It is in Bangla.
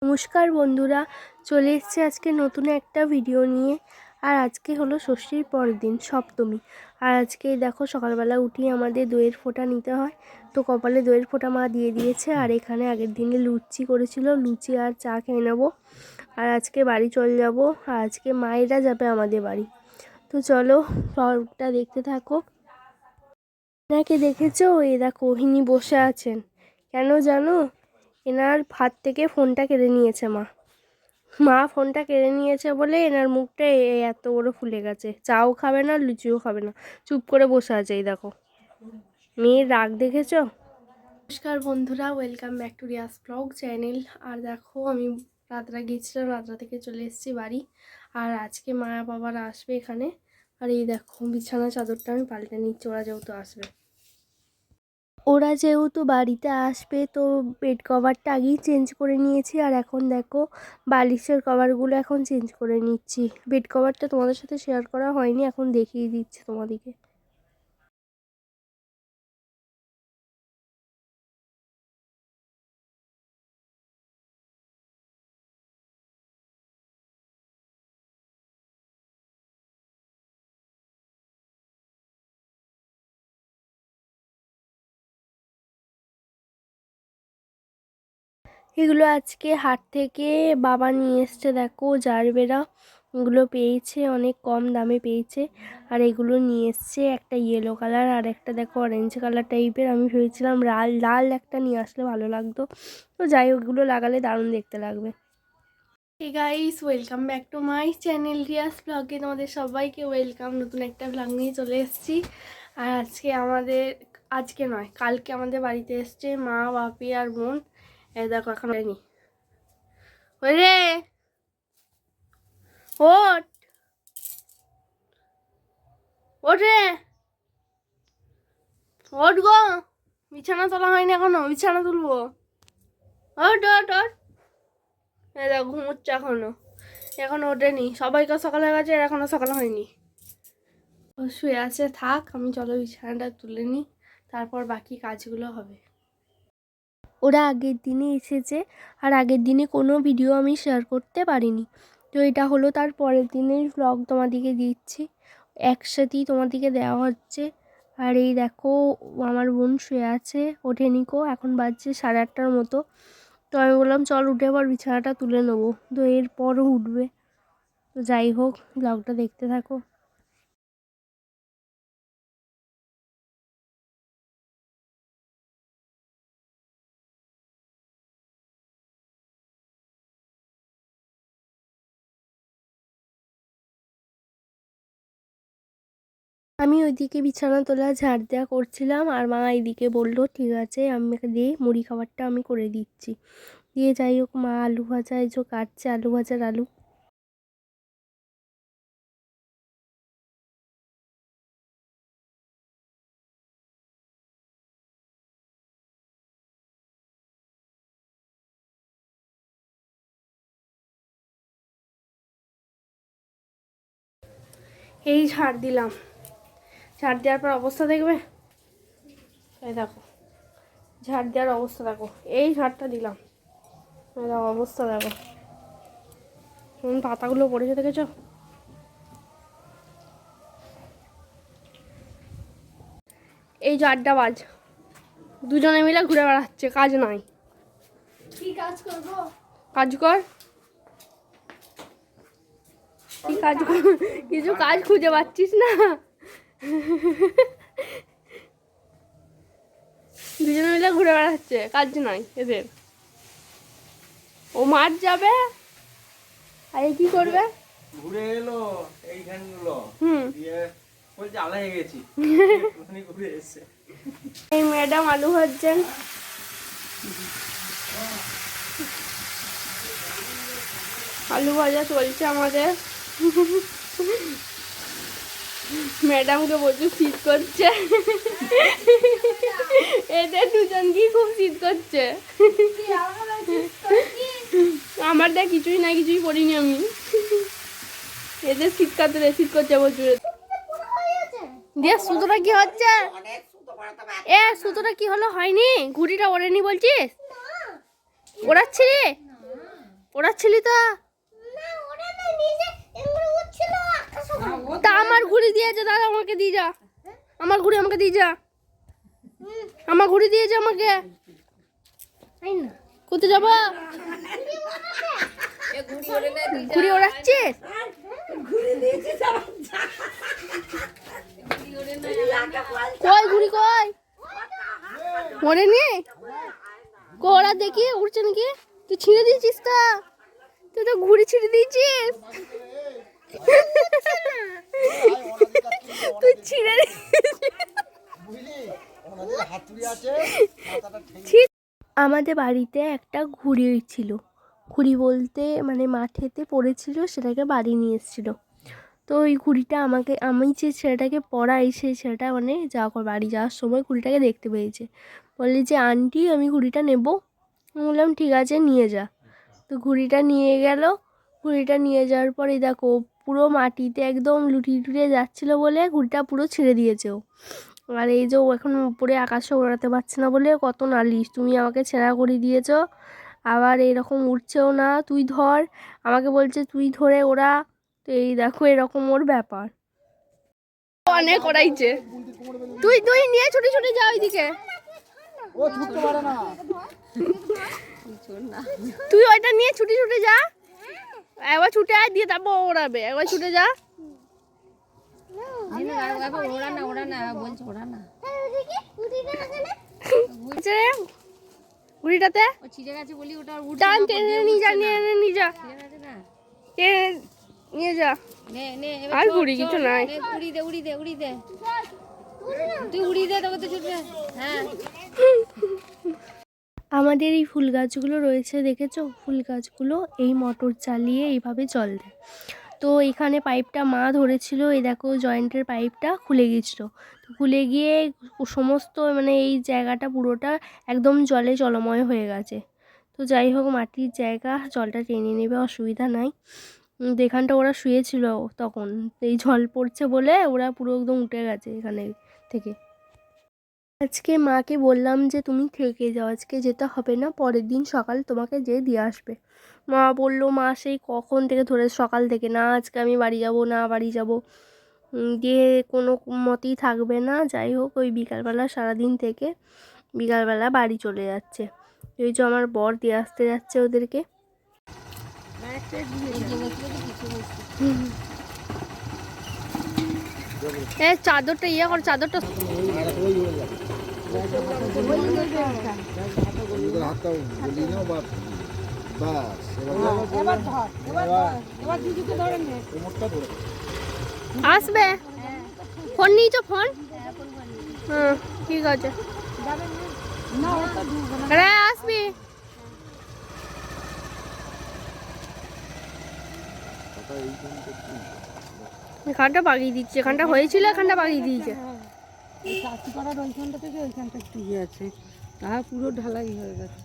নমস্কার বন্ধুরা, চলে এসেছি আজকে নতুন একটা ভিডিও নিয়ে। আর আজকে হলো ষষ্ঠীর পরের দিন, সপ্তমী। আর আজকে দেখো সকালবেলা উঠিয়ে আমাদের দইয়ের ফোঁটা নিতে হয়, তো কপালে দইয়ের ফোঁটা মা দিয়ে দিয়েছে। আর এখানে আগের দিনে লুচি করেছিল, লুচি আর চা খেয়ে নেবো। আর আজকে বাড়ি চলে যাব, আর আজকে মায়েরা যাবে আমাদের বাড়ি। তো চলো ব্লগটা দেখতে থাকো। এনাকে দেখেছো? এই দেখো, ইনি বসে আছেন। কেন জানো? এনার হাত থেকে ফোনটা কেড়ে নিয়েছে মা ফোনটা কেড়ে নিয়েছে বলে এনার মুখটা এত বড় ফুলে গেছে। চাও খাবে না, লুচিও খাবে না, চুপ করে বসে আছে। এই দেখো, মেয়ের রাগ দেখেছো? নমস্কার বন্ধুরা, welcome back to Riya's blog channel. আর দেখো, আমি রাত্রা গিয়েছিলাম, রাত্রা থেকে চলে এসেছি বাড়ি। আর আজকে মা বাবারা আসবে এখানে। আর এই দেখো, বিছানা চাদরটা আমি পাল্টে নিচ্ছি, ওরা যেহেতু বাড়িতে আসবে, তো বেড কভারটা আগেই চেঞ্জ করে নিয়েছি। আর এখন দেখো, বালিশের কভারগুলো এখন চেঞ্জ করে নিচ্ছি। বেড কভারটা তোমাদের সাথে শেয়ার করা হয়নি, এখন দেখিয়ে দিচ্ছি তোমাদেরকে। এগুলো আজকে হাট থেকে বাবা নিয়ে এসছে। দেখো, জারবেরা এগুলো পেয়েছে, অনেক কম দামে পেয়েছে। আর এগুলো নিয়ে এসছে, একটা ইয়েলো কালার আর একটা দেখো অরেঞ্জ কালার টাইপের। আমি ভেবেছিলাম লাল লাল একটা নিয়ে আসলে ভালো লাগতো, তো যাই হোক, এগুলো লাগালে দারুণ দেখতে লাগবে। Hey guys, welcome back to my channel রিয়াস ব্লগে। তোমাদের সবাইকে ওয়েলকাম। নতুন একটা ব্লগ নিয়ে চলে এসেছি। আর আজকে নয়, কালকে আমাদের বাড়িতে এসছে মা, বাপি আর বোন। দেখো, এখন হয়নি। ওরে ওঠ, ওঠে, ওঠ গো, বিছানা তোলা হয়নি এখনো, বিছানা তুলবো। ওঠ ওঠ ওঠ। দেখো, ঘুমোচ্ছে এখনো ওঠেনি। সবাইকার সকাল হয়ে গেছে, এখনো সকাল হয়নি। শুয়ে আছে, থাক, আমি চলো বিছানাটা তুলে নিই, তারপর বাকি কাজগুলো হবে। ওরা আগের দিনে এসেছে, আর আগের দিনে কোনো ভিডিও আমি শেয়ার করতে পারিনি, তো এটা হলো তার পরের দিনের ব্লগ তোমাদেরকে দিচ্ছি, একসাথেই তোমাদেরকে দেওয়া হচ্ছে। আর এই দেখো, আমার বোন শুয়ে আছে, ওঠেনি কো, এখন বাজছে 8:30টার মতো। তো আমি বললাম চল উঠে আবার বিছানাটা তুলে নেবো, তো এরপরও উঠবে। তো যাই হোক, ব্লগটা দেখতে থাকো। আমি ওইদিকে বিছানা তোলা ঝাড় দেওয়া করছিলাম, আর মা এইদিকে বললো ঠিক আছে, আমাকে দিয়ে মুড়ি খাবারটা আমি করে দিচ্ছি। দিয়ে যাই হোক, মা আলু ভাজা এই যে কাটছে, আলু ভাজার আলু। এই ঝাড় দিলাম, ঝাড় দেওয়ার পর অবস্থা দেখবে। এই দেখো, ঝাড় দেওয়ার অবস্থা দেখো, এই ঝাড়টা দিলাম, দেখো অবস্থা দেখো, পাতাগুলো পড়েছে দেখেছো? এই যে আড্ডাবাজ দুজনে মিলে ঘুরে বেড়াচ্ছে, কাজ নাই। কি কাজ করবো? কাজ কর, কি কাজ কর, কিছু কাজ খুঁজে পাচ্ছিস না? দুজনে মিলে ঘুরে বেড়াচ্ছে, কাজ নাই এদের। ও মাঠ যাবে, আর কি করবে? ঘুরে এলো এইখানগুলো, দিয়ে বলছে আলা হয়ে গেছি। ঘুরে এসে এই ম্যাডাম আলু ভাজছেন। আলু ভাজা চলছে আমাদের। ম্যাডামকে প্রচুর শীত করছে, এদের দুজনকেই খুব শীত করছে। আমার দেখ কিছুই না, কিছুই পড়িনি আমি, এদের শীত কাতরে শীত করছে প্রচুর। দিয়ে সুতোটা কি হচ্ছে? সুতোটা কি হলো, হয়নি? ঘুড়িটা ওড়েনি বলছিস? ওড়াচ্ছি রে, ওড়াচ্ছিলি তো? তা আমার ঘুড়ি দিয়েছে, দাদা আমাকে দিয়ে যা। আমার ঘুড়ি আমাকে দিয়ে যা। আমার ঘুড়ি দিয়েছে আমাকে। কোথায় যাবো? ঘুড়ি ওড়াচ্ছিস? কই ঘুড়ি কই? ওড়েনি? ওরা দেখি উড়ছে নাকি? তুই ছিঁড়ে দিয়েছিস তা? তুই তো ঘুড়ি ছিঁড়ে দিয়েছিস। তুই ছিঁড়ে আমাদের বাড়িতে একটা ঘুড়ি ছিল। ঘুড়ি বলতে মানে মাঠেতে পড়েছিল, সেটাকে বাড়ি নিয়ে এসেছিলো। তো ওই ঘুড়িটা আমি যে ছেলেটাকে পড়াই, সেই ছেলেটা মানে বাড়ি যাওয়ার সময় ঘুড়িটাকে দেখতে পেয়েছে। বললি যে আন্টি আমি ঘুড়িটা নেবো। আমি বললাম ঠিক আছে নিয়ে যা। তো ঘুড়িটা নিয়ে গেল। ঘুড়িটা নিয়ে যাওয়ার পরে দেখো পুরো মাটিতে একদম লুটিয়ে টুটিয়ে যাচ্ছিলো বলে ঘুড়িটা পুরো ছেড়ে দিয়েছে ও। আর এই যে ও এখন উপরে আকাশে ওড়াতে পারছে না বলে কত নালিশ, তুমি আমাকে ছেঁড়া করে দিয়েছো, আবার এরকম উঠছেও না, তুই ধর। আমাকে বলছে তুই ধরে ওরা। তো এই দেখো এরকম ওর ব্যাপার। অনেক ওড়াইছে। তুই তুই নিয়ে ছুটে ছুটে যা ওইদিকে। তুই ওইটা নিয়ে ছুটে ছুটে যা। একবার ছুটে আয় দিয়ে তারপর ওড়াবে। একবার ছুটে যা। ঘুড়িটাতে টান টেনে নিয়ে যা, নিয়ে যা, নিয়ে যা। আর ঘুড়ি কিছু নাই। আমাদের এই ফুল গাছগুলো রয়েছে দেখেছো? ফুল গাছগুলো এই মোটর চালিয়ে এইভাবে জল দেয়। তো এখানে পাইপটা মা ধরেছিল, এই দেখো জয়েন্টের পাইপটা খুলে গিয়েছিলো। তো খুলে গিয়ে সমস্ত মানে এই জায়গাটা পুরোটা একদম জলে জলময় হয়ে গেছে। তো যাই হোক মাটির জায়গা, জলটা টেনে নেবে, অসুবিধা নাই। এখানটা ওরা শুয়েছিল তখন, এই জল পড়ছে বলে ওরা পুরো একদম উঠে গেছে এখানে থেকে। আজকে মাকে বললাম যে তুমি থেকে যাও, আজকে যেতে হবে না, পরের দিন সকাল তোমাকে যেয়ে দিয়ে আসবে। মা বললো, মা সেই কখন থেকে ধরে সকাল থেকে, না আজকে আমি বাড়ি যাব, না বাড়ি যাব, দিয়ে কোনো মতেই থাকবে না। যাই হোক ওই বিকালবেলা সারাদিন থেকে বিকালবেলা বাড়ি চলে যাচ্ছে। এই যে আমার বর দিয়ে আসতে যাচ্ছে ওদেরকে। চাদরটা ইয়ে কর, চাদরটা আসবে। ফোন নিয়েছো? ফোন ঠিক আছে, আসবি। এখানটা বাগিয়ে দিচ্ছে, এখানটা হয়েছিল, এখানটা বাগিয়ে দিয়েছে। ওইখানটা থেকে ওইখানটা একটু ইয়ে আছে, পুরো ঢালাই হয়ে গেছে।